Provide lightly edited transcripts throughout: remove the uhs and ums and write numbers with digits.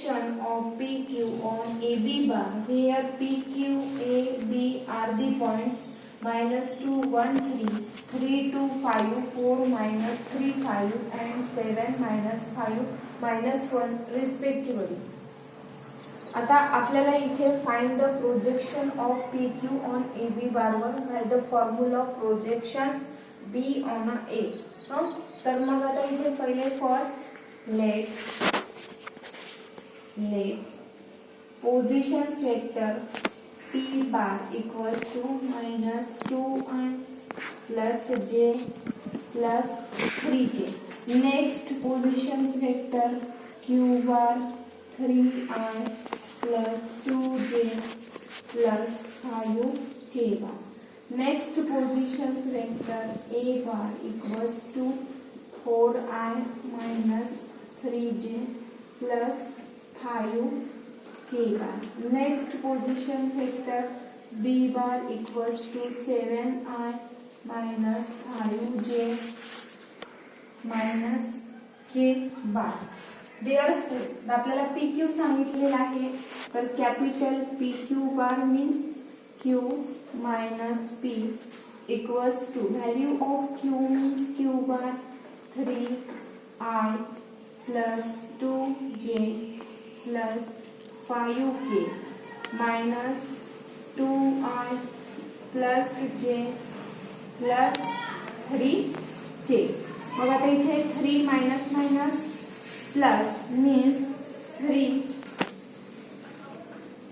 projection of PQ on AB bar, where PQ, A, B are the points -2, 1, 3, 3, 2, 5, 4, -3, 5 and 7, -5, -1 respectively. आता आपल्याला इथे find the projection of PQ on AB बारवर by the formula of projections B on A. तर मग आता इथे पहिले first let positions vector P bar equals to -2i plus j plus 3k. Next positions vector Q bar 3i plus 2j plus 5k bar. Next positions vector A bar equals to 4i minus 3j plus 5k bar. Next position vector B bar equals to 7i minus 5j minus k bar. Therefore आपल्याला PQ सांगितलेला आहे, तर capital PQ bar means Q minus P equals to value of Q means Q bar 3i plus 2j plus 5k minus 2i plus j plus 3k. मग आता इथे 3 minus minus plus means 3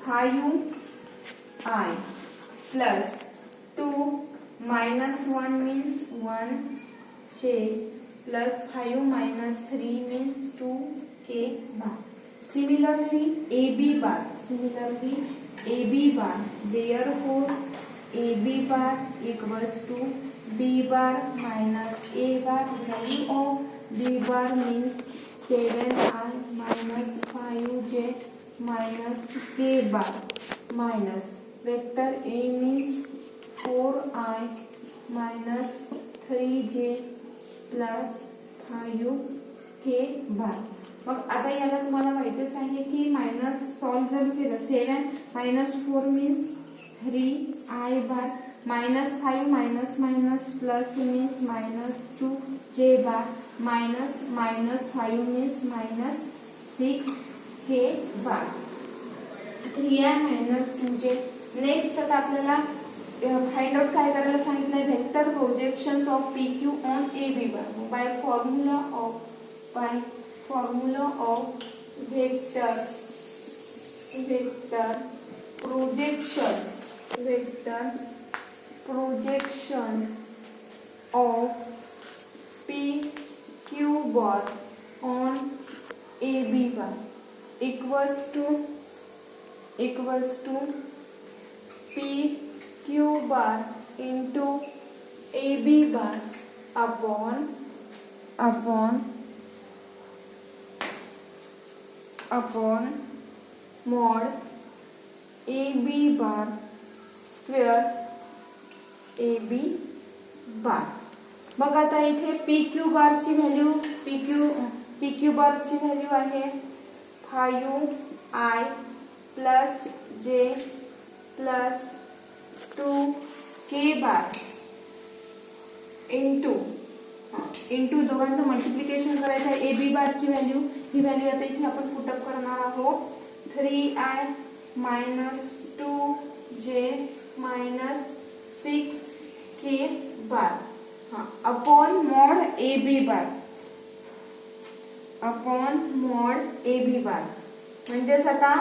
5i plus 2 minus 1 means 1 j plus 5 minus 3 means 2k bar. Similarly AB bar, therefore AB bar equals to B bar minus A bar. Value of B bar means 7i minus 5j minus k bar minus vector A means 4i minus 3j plus 5k bar. मग आता याला तुम्हाला माहितीच आहे की minus solve जर केलं 7 minus 4 means 3i bar minus 5 minus minus plus means minus 2j bar minus minus 5 means minus 6k bar. 3i minus 2j. Next आता आपल्याला फाइंड आउट काय करायला सांगितलंय, vector projections of PQ on AB bar by formula of vector projection of PQ bar on AB bar equals to PQ bar into AB bar upon mod AB bar square AB bar. बघा आता इथे PQ बार ची value PQ बार ची value आहे 5i plus j plus 2k bar into दोघांचं multiplication करायचं आहे. AB बार ची व्हॅल्यू, ही व्हॅल्यू आता इथे आपण पुटअप करणार आहोत 3i minus 2j minus 6k bar upon mod AB बार म्हणजेच आता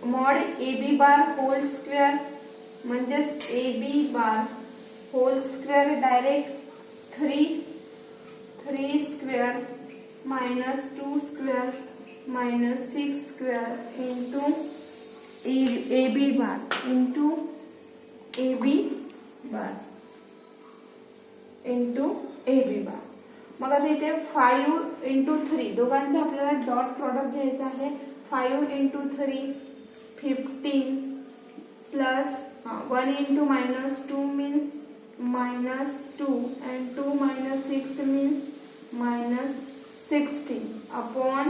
मॉड AB बार होल स्क्वेअर म्हणजेच AB बार hole square direct 3 square minus 2 square minus 6 square into AB बार. मग आता इथे 5 into 3 दोघांचं आपल्याला डॉट प्रॉडक्ट घ्यायचं आहे. 5 into 3 15 plus 1 into -2 means -2 and 2 minus 6 means -16 upon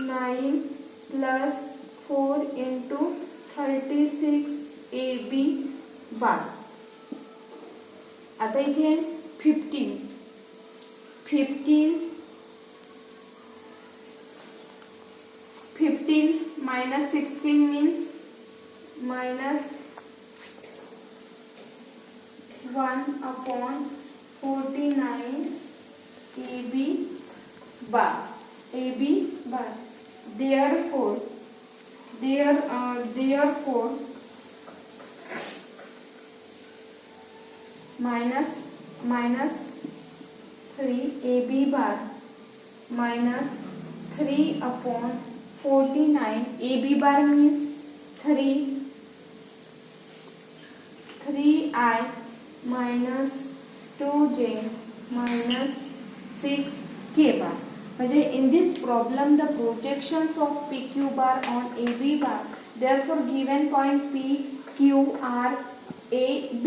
9 plus 4 into 36 AB बार. आता इथे 15 minus 16 means minus 1/49 AB bar. Therefore minus 3 AB bar minus 3/49 AB bar means 3I minus 2J minus 6K bar. म्हणजे in this problem the projections of PQ bar on AB bar, therefore given point P, Q are A, B.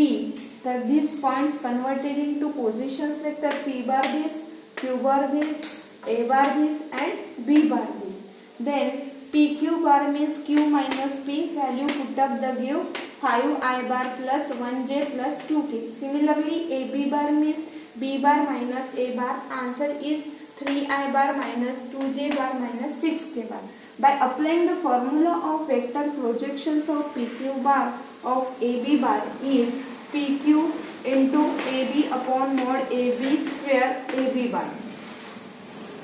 That these points converted into positions vector P bar this, Q bar this, A bar this and B bar this. Then PQ bar means Q minus P, value put up the give 5I bar plus 1J plus 2K. Similarly AB bar means B bar minus A bar, answer is 3I bar minus 2J bar minus 6K bar. By applying the formula of vector projections of PQ bar of AB bar is PQ into AB upon mod AB square AB bar.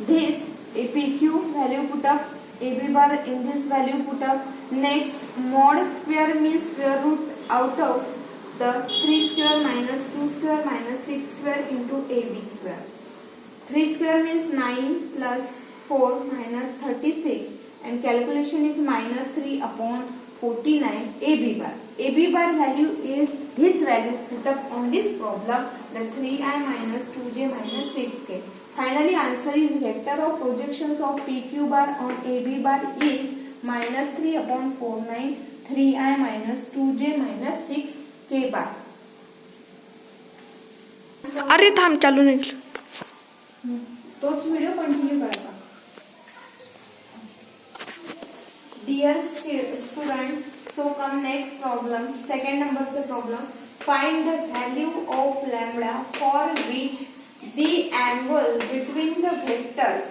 This PQ value put up, AB bar in this value put up. Next, mod square means square root out of the 3 square minus 2 square minus 6 square into AB square. 3 square means 9 plus 4 minus 36 and calculation is minus 3/49 AB bar. AB bar value is this value put up on this problem, the 3I minus 2J minus 6K. Finally, answer is vector of projections of PQ bar on AB bar is minus 3/49 3I minus 2J minus 6K bar. अरे थांब, चालू नाही. तोच video continue करायचा. Dear student, so come next problem, second numberचा problem. Find the value of lambda for which the angle between the vectors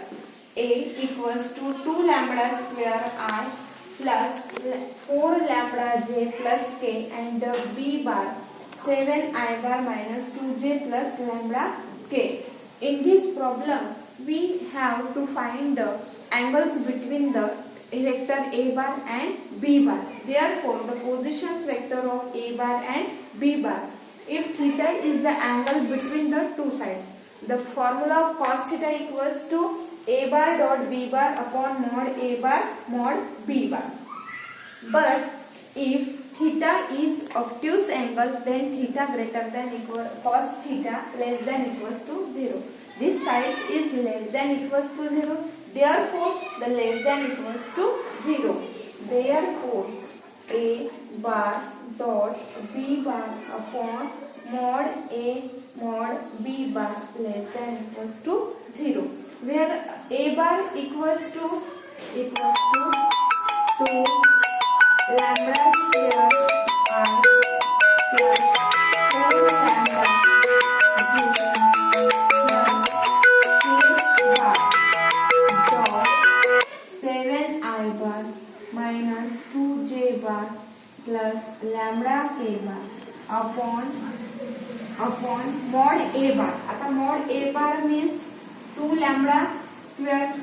A equals to 2 lambda square I plus 4 lambda J plus K and B bar 7I bar minus 2J plus lambda K. In this problem, we have to find the angles between the vector A bar and B bar. Therefore, the positions vector of A bar and B bar. If theta is the angle between the two sides, the formula of cos theta equals to A bar dot B bar upon mod A bar mod B bar. But if theta is obtuse angle, then theta greater than equal cos theta less than equals to 0. This side is less than equals to 0. Therefore, the less than equals to 0. Therefore, A bar dot B bar upon mod A mod B bar less than equals to 0. Where A bar equals to 2 lambda square I plus 4 lambda J plus K bar dot 7I bar minus 2J bar plus lambda K bar upon mod A bar. आता mod A bar means 2 lambda square,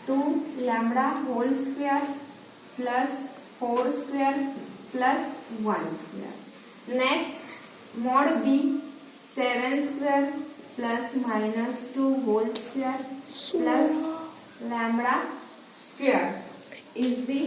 2 lambda whole square plus 4 square plus 1 square. Next, mod B 7 square plus minus 2 whole square plus lambda square is the